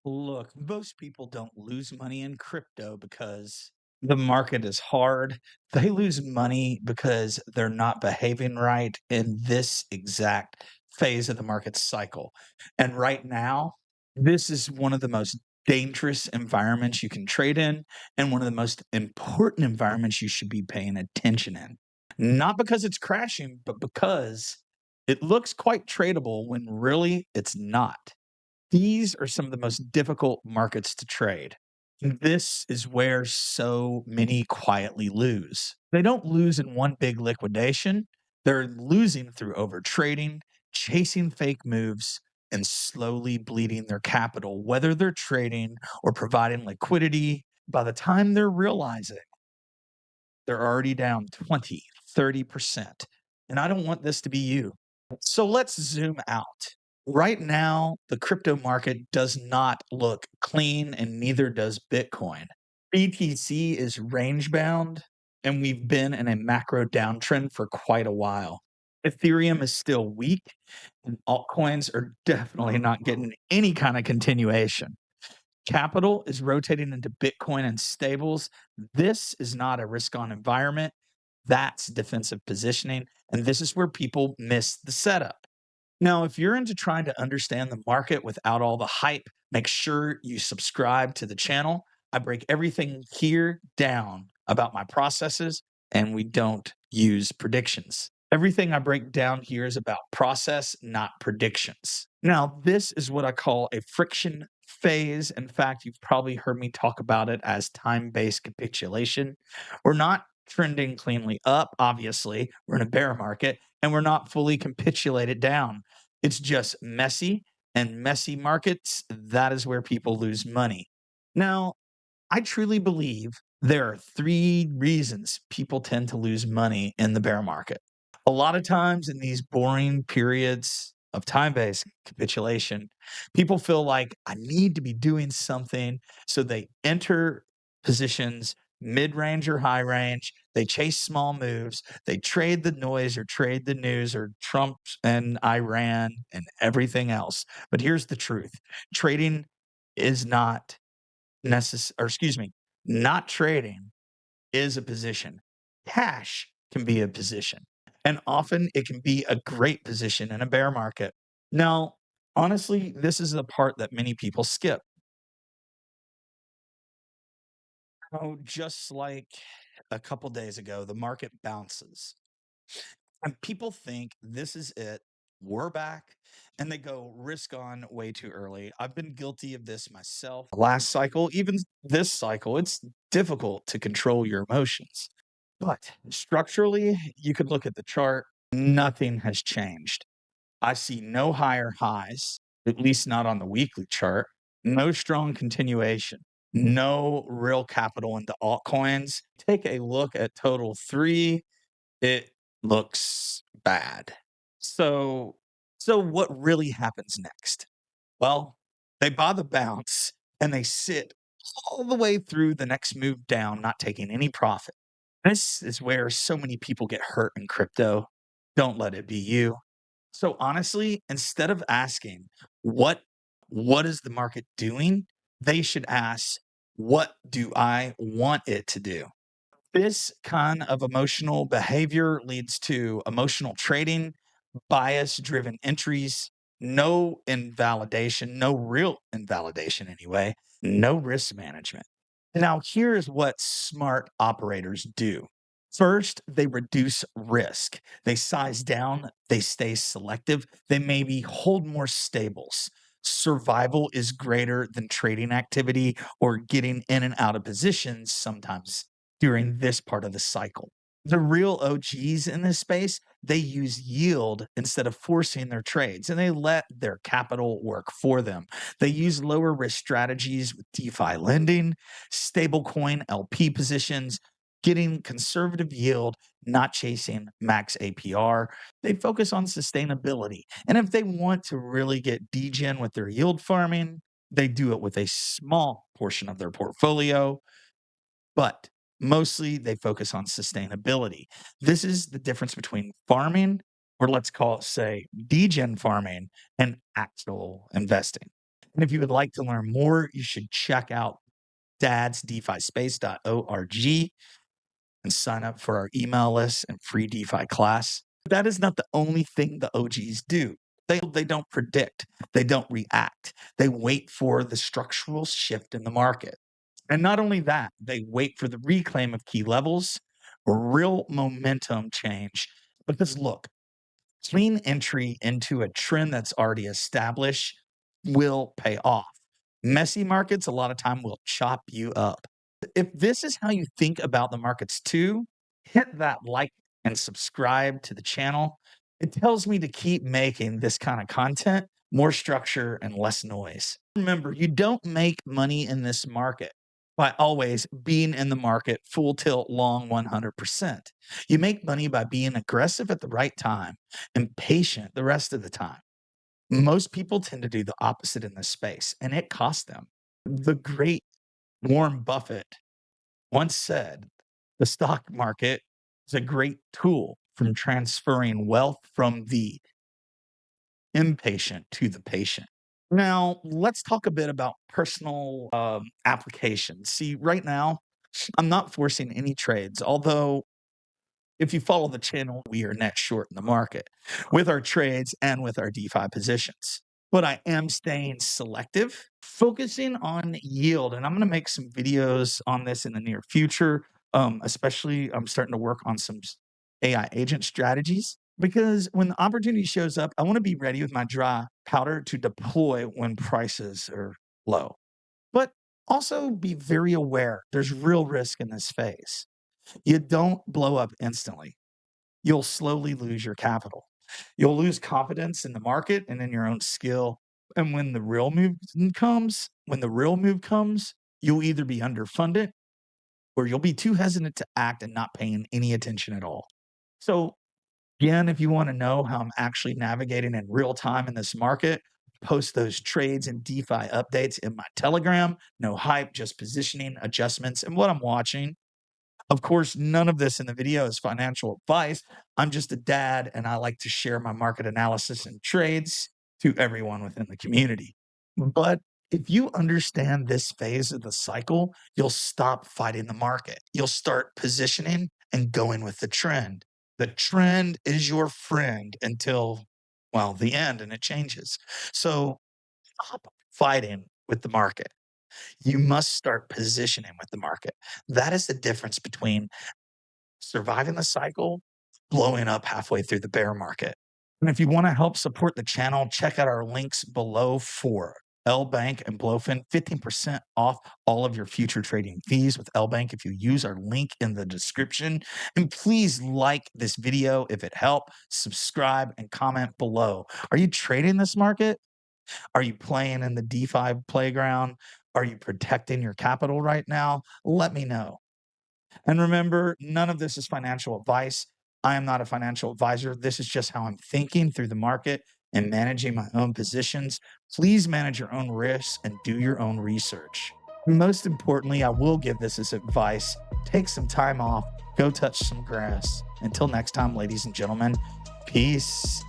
Look, most people don't lose money in crypto because the market is hard. They lose money because they're not behaving right in this exact phase of the market cycle. And right now, this is one of the most dangerous environments you can trade in, and one of the most important environments you should be paying attention in. Not because it's crashing, but because it looks quite tradable when really it's not. These are some of the most difficult markets to trade. And this is where so many quietly lose. They don't lose in one big liquidation. They're losing through overtrading, chasing fake moves, and slowly bleeding their capital, whether they're trading or providing liquidity. By the time they're realizing, they're already down 20, 30%. And I don't want this to be you. So let's zoom out. Right now, the crypto market does not look clean, and neither does Bitcoin. BTC is range bound, and we've been in a macro downtrend for quite a while. Ethereum is still weak, and altcoins are definitely not getting any kind of continuation. Capital is rotating into Bitcoin and stables. This is not a risk on environment. That's defensive positioning. And this is where people miss the setup. Now, if you're into trying to understand the market without all the hype, make sure you subscribe to the channel. I break everything here down about my processes, and we don't use predictions. Everything I break down here is about process, not predictions. Now, this is what I call a friction phase. In fact, you've probably heard me talk about it as time based capitulation. We're not trending cleanly up, obviously. We're in a bear market and we're not fully capitulated down. It's just messy, and messy markets, that is where people lose money. Now, I truly believe there are three reasons people tend to lose money in the bear market. A lot of times in these boring periods of time based capitulation, people feel like I need to be doing something. So they enter positions mid range or high range. They chase small moves. They trade the noise or trade the news or Trump and Iran and everything else. But here's the truth: trading is not or excuse me, not trading is a position. Cash can be a position, and often it can be a great position in a bear market. Now, honestly, this is the part that many people skip. Oh, just like a couple days ago, the market bounces, and people think this is it. We're back, and they go risk on way too early. I've been guilty of this myself. Last cycle, even this cycle, it's difficult to control your emotions. But structurally, you could look at the chart, nothing has changed. I see no higher highs, at least not on the weekly chart, no strong continuation, no real capital into altcoins. Take a look at total three, it looks bad. So, so what really happens next? Well, they buy the bounce and they sit all the way through the next move down, not taking any profit. This is where so many people get hurt in crypto. Don't let it be you. So honestly, instead of asking what what is the market doing, they should ask, what do I want it to do? This kind of emotional behavior leads to emotional trading, bias driven entries, no invalidation, no real invalidation anyway, no risk management. Now, here's what smart operators do. First, they reduce risk. They size down, they stay selective, they maybe hold more stables. Survival is greater than trading activity or getting in and out of positions sometimes during this part of the cycle. The real OGs in this space, they use yield instead of forcing their trades, and they let their capital work for them. They use lower risk strategies with DeFi lending, stablecoin LP positions, getting conservative yield, not chasing max APR. They focus on sustainability. And if they want to really get degen with their yield farming, they do it with a small portion of their portfolio, but mostly they focus on sustainability. This is the difference between farming, or let's call it, say, degen farming, and actual investing. And if you would like to learn more, you should check out DADSDEFISPACE.org and sign up for our email list and free DeFi class. But that is not the only thing the OGs do. They don't predict, they don't react. They wait for the structural shift in the market. And not only that, they wait for the reclaim of key levels, real momentum change. Because look, clean entry into a trend that's already established will pay off. Messy markets, a lot of time, will chop you up. If this is how you think about the markets too, hit that like and subscribe to the channel. It tells me to keep making this kind of content, more structure and less noise. Remember, you don't make money in this market by always being in the market full tilt long 100%. You make money by being aggressive at the right time and patient the rest of the time. Most people tend to do the opposite in this space, and it costs them. The great Warren Buffett once said, the stock market is a great tool from transferring wealth from the impatient to the patient. Now, let's talk a bit about personal applications. See, right now, I'm not forcing any trades, although if you follow the channel, we are net short in the market with our trades and with our DeFi positions. But I am staying selective, focusing on yield. And I'm going to make some videos on this in the near future. Especially, I'm starting to work on some AI agent strategies because when the opportunity shows up, I want to be ready with my dry powder to deploy when prices are low. But also be very aware there's real risk in this phase. You don't blow up instantly. You'll slowly lose your capital. You'll lose confidence in the market and in your own skill. And when the real move comes, you'll either be underfunded or you'll be too hesitant to act and not paying any attention at all. So, again, if you want to know how I'm actually navigating in real time in this market, post those trades and DeFi updates in my Telegram. No hype, just positioning adjustments and what I'm watching. Of course, none of this in the video is financial advice. I'm just a dad, and I like to share my market analysis and trades to everyone within the community. But if you understand this phase of the cycle, you'll stop fighting the market. You'll start positioning and going with the trend. The trend is your friend until, well, the end, and it changes. So stop fighting with the market. You must start positioning with the market. That is the difference between surviving the cycle, blowing up halfway through the bear market. And if you want to help support the channel, check out our links below for L Bank and Blowfin, 15% off all of your future trading fees with L Bank if you use our link in the description. And please like this video if it helped, subscribe and comment below. Are you trading this market? Are you playing in the DeFi playground? Are you protecting your capital right now? Let me know. And remember, none of this is financial advice. I am not a financial advisor. This is just how I'm thinking through the market and managing my own positions. Please manage your own risks and do your own research. Most importantly, I will give this as advice. Take some time off, go touch some grass. Until next time, ladies and gentlemen, peace.